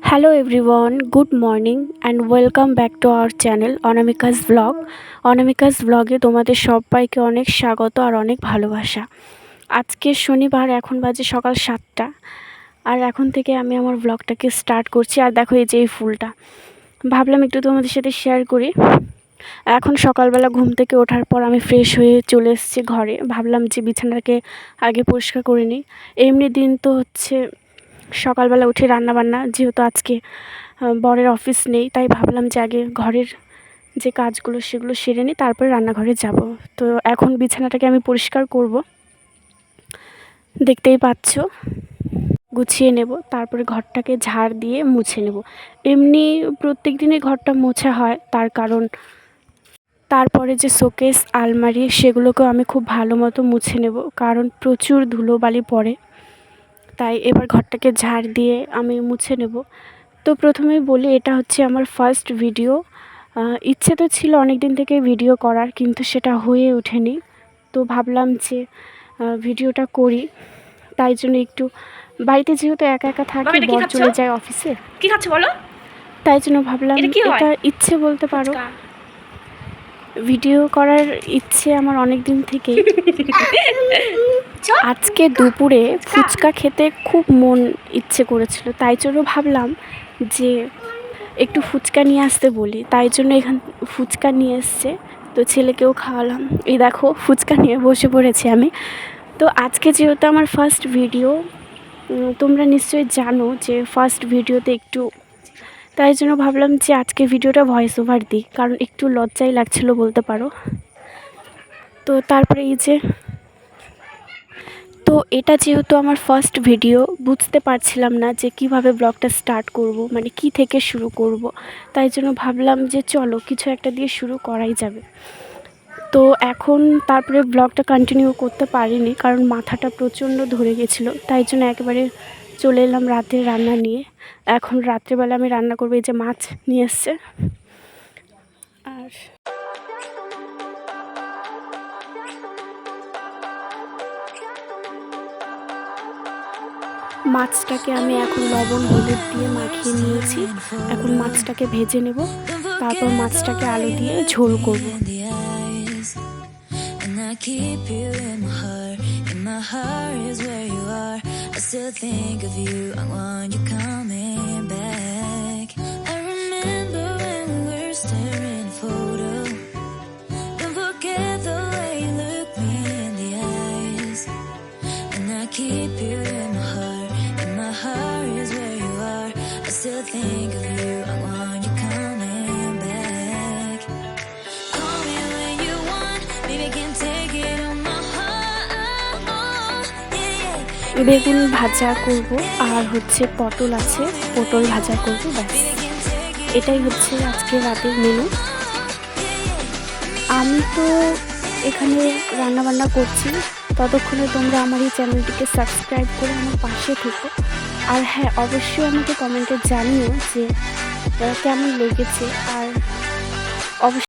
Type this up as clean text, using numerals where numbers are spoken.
Hello everyone, good morning and welcome back to our channel Anamika's blog. Anamika's ব্লগে তোমাদের সবাইকে অনেক স্বাগত আর অনেক ভালোবাসা। আজকে শনিবার, এখন বাজে সকাল 7টা আর এখন থেকে আমি আমার ব্লগটাকে স্টার্ট করছি। আর দেখো এই যে এই ফুলটা, ভাবলাম একটু তোমাদের সাথে শেয়ার করি। এখন সকালবেলা ঘুম থেকে ওঠার পর আমি ফ্রেশ হয়ে চলে এসেছি ঘরে। ভাবলাম যে বিছানাটাকে আগে পরিষ্কার করে নিই। এমনি দিন তো হচ্ছে সকালবেলা উঠে রান্নাবান্না, যেহেতু আজকে বরের অফিস নেই, তাই ভাবলাম যে আগে ঘরের যে কাজগুলো সেগুলো সেরে নিই, তারপরে রান্নাঘরে যাব। তো এখন বিছানাটাকে আমি পরিষ্কার করব, দেখতেই পাচ্ছ, গুছিয়ে নেব, তারপরে ঘরটাকে ঝাড় দিয়ে মুছে নেব। এমনি প্রত্যেক দিনই ঘরটা মোছা হয়, তার কারণ তারপরে যে শোকেস আলমারি সেগুলোকেও আমি খুব ভালো মতো মুছে নেব, কারণ প্রচুর ধুলোবালি পড়ে। তাই এবার ঘরটাকে ঝাড় দিয়ে আমি মুছে নেব। তো প্রথমেই বলি, এটা হচ্ছে আমার ফার্স্ট ভিডিও। ইচ্ছে তো ছিল অনেক দিন থেকে ভিডিও করার, কিন্তু সেটা হয়ে ওঠেনি। তো ভাবলাম যে ভিডিওটা করি, তাই জন্য একটু বাড়িতে যেহেতু একা একা থাকি, বর চলে যায় অফিসে, কি খাচ্ছ বলো, তাই জন্য ভাবলাম এটা ইচ্ছে বলতে পারো, ভিডিও করার ইচ্ছে আমার অনেক দিন থেকেই। আজকে দুপুরে ফুচকা খেতে খুব মন ইচ্ছে করেছিল, তাই জন্য ভাবলাম যে একটু ফুচকা নিয়ে আসতে বলি, তাই জন্য এখান ফুচকা নিয়ে এসছে। তো ছেলেকেও খাওয়ালাম। এই দেখো ফুচকা নিয়ে বসে পড়েছি আমি। তো আজকে যেহেতু আমার ফার্স্ট ভিডিও, তোমরা নিশ্চয়ই জানো যে ফার্স্ট ভিডিওতে একটু, তাই জন্য ভাবলাম যে আজকে ভিডিওটা ভয়েস ওভার দিই, কারণ একটু লজ্জাই লাগছিল বলতে পারো। তো তারপরে এই যে, তো এটা যেহেতু আমার ফার্স্ট ভিডিও, বুঝতে পারছিলাম না যে কিভাবে ব্লগটা স্টার্ট করব, মানে কি থেকে শুরু করব। তাই জন্য ভাবলাম যে চলো কিছু একটা দিয়ে শুরু করাই যাবে। তো এখন তারপরে ব্লগটা কন্টিনিউ করতে পারিনি, কারণ মাথাটা প্রচণ্ড ধরে গেছিলো, তাই জন্য একেবারে চলে এলাম রাতের রান্না নিয়ে। এখন রাত্রেবেলা আমি রান্না করবো, এই যে মাছ নিয়ে এসছে। আর মাছটাকে আমি এখন লবণ হলুদ দিয়ে মাখিয়ে নিয়েছি। এখন মাছটাকে ভেজে নেব, তারপর মাছটাকে আলু দিয়ে ঝোল করব। Keep you in my heart, and my heart is where you are. I still think of you, I want you coming back. Call me when you want, baby, I can take it on my heart. Yeah. বেগুন ভাজা করব, আর হচ্ছে পটল আছে, পটল ভাজা করব, ব্যাস এটাই হচ্ছে আজকে রাতের মেনু। আমি তো এখানে রান্নাবান্না করছি, ততক্ষণে তোমরা আমার এই চ্যানেলটিকে সাবস্ক্রাইব করে আমার পাশে থেকো। আর হ্যাঁ, অবশ্যই আমাকে কমেন্টে জানিও যে কেমন লেগেছে। আর অবশ্যই